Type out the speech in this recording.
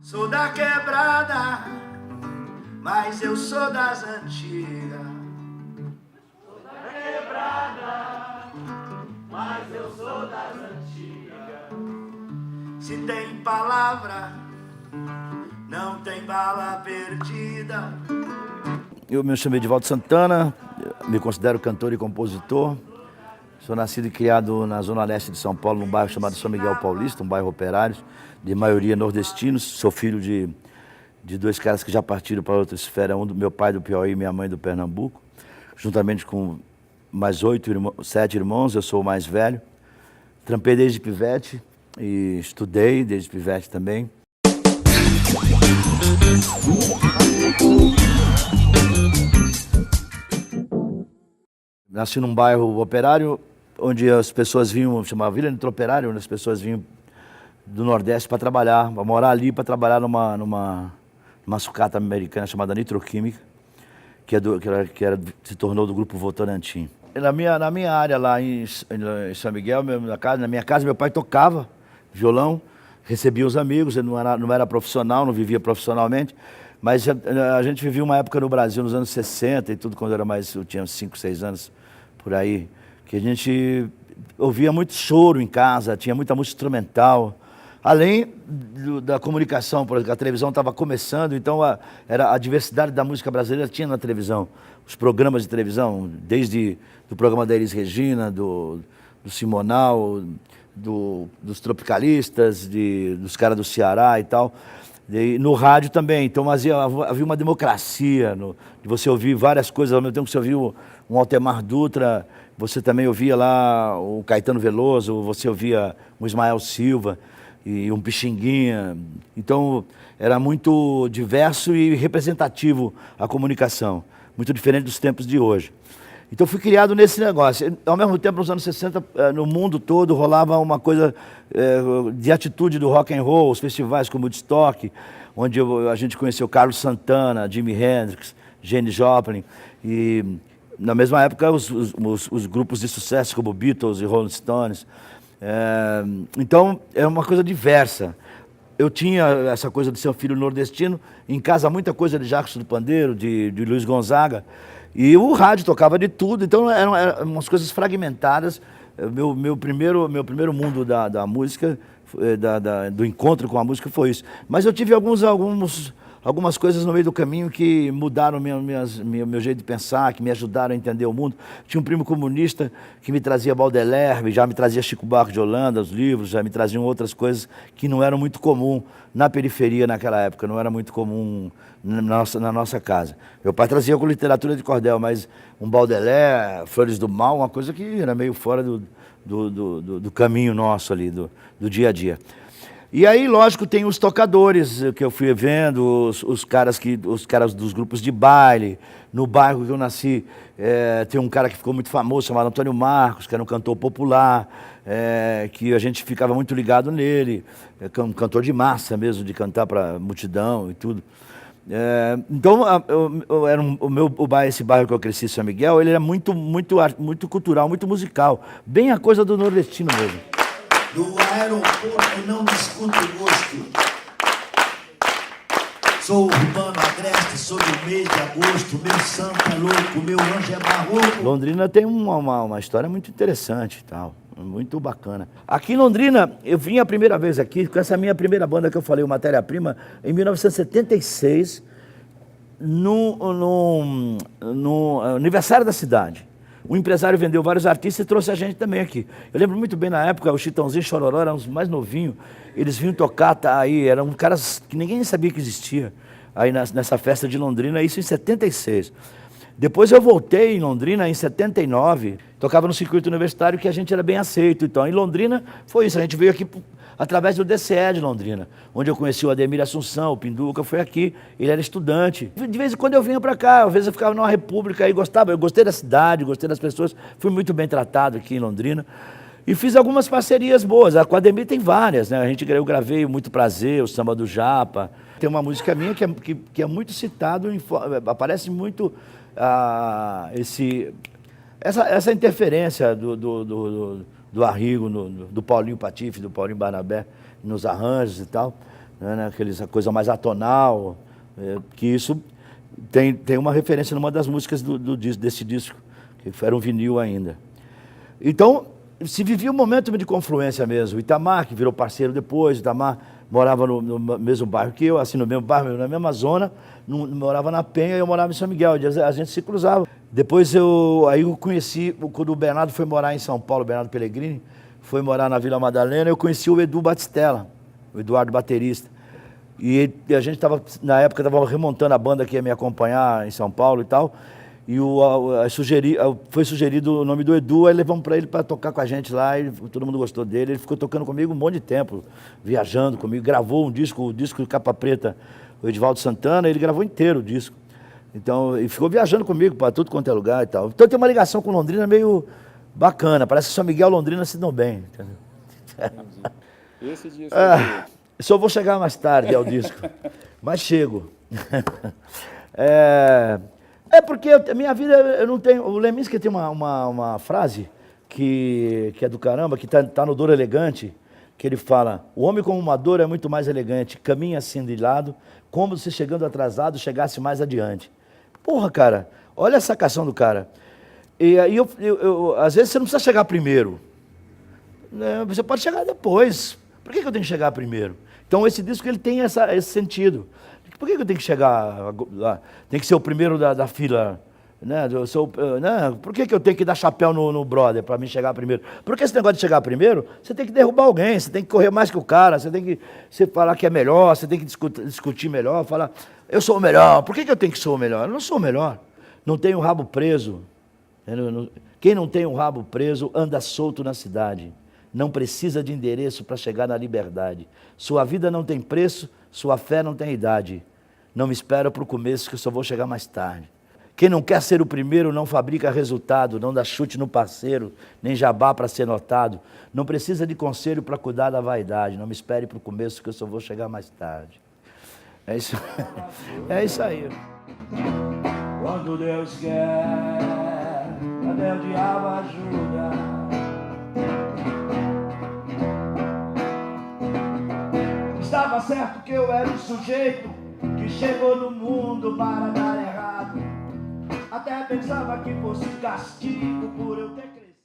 Sou da quebrada, mas eu sou das antigas. Sou da quebrada, mas eu sou das antigas. Se tem palavra, não tem bala perdida. Eu me chamo Edivaldo Santana, me considero cantor e compositor. Sou nascido e criado na zona leste de São Paulo, num bairro chamado São Miguel Paulista, um bairro operário, de maioria nordestinos. Sou filho de dois caras que já partiram para outra esfera, um do meu pai do Piauí e minha mãe do Pernambuco, juntamente com mais 7 irmãos, eu sou o mais velho. Trampei desde pivete e estudei desde pivete também. Nasci num bairro operário, onde as pessoas vinham, chamava Vila Nitroperária, onde as pessoas vinham do Nordeste para trabalhar, para morar ali, para trabalhar numa sucata americana chamada Nitroquímica, se tornou do grupo Votorantim. Na minha área lá em São Miguel, na minha casa, meu pai tocava violão, recebia os amigos, ele não era profissional, não vivia profissionalmente, mas a gente vivia uma época no Brasil, nos anos 60 e tudo, quando eu tinha 5, 6 anos, por aí, que a gente ouvia muito choro em casa, tinha muita música instrumental, além da comunicação, por exemplo, a televisão estava começando, então a diversidade da música brasileira tinha na televisão, os programas de televisão, desde do programa da Elis Regina, do Simonal, dos Tropicalistas, dos caras do Ceará e tal, e no rádio também, então havia uma democracia, de você ouvir várias coisas, ao mesmo tempo que você ouvia um Altemar Dutra, você também ouvia lá o Caetano Veloso, você ouvia o Ismael Silva e um Pixinguinha, então era muito diverso e representativo a comunicação, muito diferente dos tempos de hoje. Então fui criado nesse negócio. Ao mesmo tempo, nos anos 60, no mundo todo, rolava uma coisa de atitude do rock and roll, os festivais como o Woodstock, onde a gente conheceu Carlos Santana, Jimi Hendrix, Janis Joplin, e na mesma época os grupos de sucesso como Beatles e Rolling Stones. Então é uma coisa diversa. Eu tinha essa coisa de ser um filho nordestino, em casa muita coisa de Jacques do Pandeiro, de Luiz Gonzaga, e o rádio tocava de tudo, então eram umas coisas fragmentadas. Meu primeiro mundo da música, do encontro com a música foi isso. Mas eu tive algumas coisas no meio do caminho que mudaram meu jeito de pensar, que me ajudaram a entender o mundo. Tinha um primo comunista que me trazia Baudelaire, já me trazia Chico Buarque de Holanda, os livros, já me traziam outras coisas que não eram muito comum na periferia naquela época, não era muito comum na nossa casa. Meu pai trazia com literatura de cordel, mas um Baudelaire, Flores do Mal, uma coisa que era meio fora do caminho nosso ali, do dia a dia. E aí, lógico, tem os tocadores que eu fui vendo, os caras dos grupos de baile. No bairro que eu nasci, tem um cara que ficou muito famoso, chamado Antônio Marcos, que era um cantor popular, que a gente ficava muito ligado nele, um cantor de massa mesmo, de cantar para multidão e tudo. Então, esse bairro que eu cresci, São Miguel, ele era muito cultural, muito musical, bem a coisa do nordestino mesmo. Do aeroporto não me escuto o gosto. Sou urbano agreste, sou do mês de agosto. Meu santo é louco, meu anjo é barroco. Londrina tem uma história muito interessante e tal, muito bacana. Aqui em Londrina, eu vim a primeira vez aqui com essa minha primeira banda que eu falei, o Matéria-Prima, em 1976, no aniversário da cidade. O empresário vendeu vários artistas e trouxe a gente também aqui. Eu lembro muito bem na época, o Chitãozinho e Chororó eram os mais novinhos. Eles vinham tocar, tá aí, eram caras que ninguém sabia que existia. Aí nessa festa de Londrina, isso em 76. Depois eu voltei em Londrina em 79, tocava no circuito universitário que a gente era bem aceito. Então, em Londrina foi isso, a gente veio aqui através do DCE de Londrina, onde eu conheci o Ademir Assunção, o Pinduca foi aqui, ele era estudante. De vez em quando eu vinha para cá, às vezes eu ficava numa república e gostava, eu gostei da cidade, gostei das pessoas, fui muito bem tratado aqui em Londrina. E fiz algumas parcerias boas, com o Ademir tem várias, né? Eu gravei o Muito Prazer, o Samba do Japa. Tem uma música minha que é muito citado, aparece muito essa interferência do Arrigo, do Paulinho Patife, do Paulinho Barnabé, nos arranjos e tal. né, essa coisa mais atonal, que isso tem uma referência numa das músicas desse disco, que era um vinil ainda. Então, se vivia um momento de confluência mesmo. O Itamar, que virou parceiro depois, o Itamar morava no mesmo bairro que eu, assim, no mesmo bairro, na mesma zona, morava na Penha e eu morava em São Miguel, a gente se cruzava. Depois eu conheci, quando o Bernardo foi morar em São Paulo, o Bernardo Pellegrini, foi morar na Vila Madalena, eu conheci o Edu Batistella, o Eduardo baterista. E a gente estava, na época, remontando a banda que ia me acompanhar em São Paulo e tal, e foi sugerido o nome do Edu, aí levamos para ele para tocar com a gente lá, e todo mundo gostou dele, ele ficou tocando comigo um monte de tempo, viajando comigo, gravou o disco de capa preta, o Edivaldo Santana, ele gravou inteiro o disco. Então, e ficou viajando comigo para tudo quanto é lugar e tal. Então tem uma ligação com Londrina meio bacana, parece que São Miguel e Londrina se dão bem, entendeu? Esse disco só vou chegar mais tarde ao disco, mas chego. Porque a minha vida, eu não tenho... O Leminski tem uma frase que é do caramba, que tá no Dor Elegante, que ele fala: o homem com uma dor é muito mais elegante, caminha assim de lado, como se chegando atrasado chegasse mais adiante. Porra, cara, olha a sacação do cara. E aí, às vezes, você não precisa chegar primeiro. Você pode chegar depois. Por que eu tenho que chegar primeiro? Então, esse disco ele tem esse sentido. Por que eu tenho que chegar lá? Tem que ser o primeiro da fila, né? Por que eu tenho que dar chapéu no brother para mim chegar primeiro? Porque esse negócio de chegar primeiro, você tem que derrubar alguém, você tem que correr mais que o cara, você tem que falar que é melhor, você tem que discutir melhor, falar, eu sou o melhor. Por que eu tenho que ser o melhor? Eu não sou o melhor. Não tenho o rabo preso. Quem não tem o rabo preso anda solto na cidade. Não precisa de endereço para chegar na liberdade. Sua vida não tem preço, sua fé não tem idade. Não me espera para o começo que eu só vou chegar mais tarde. Quem não quer ser o primeiro não fabrica resultado, não dá chute no parceiro, nem jabá para ser notado. Não precisa de conselho para cuidar da vaidade. Não me espere para o começo que eu só vou chegar mais tarde. É isso, é isso aí. Quando Deus quer, até o diabo ajuda. Estava certo que eu era um sujeito que chegou no mundo para dar errado. Até pensava que fosse castigo por eu ter crescido.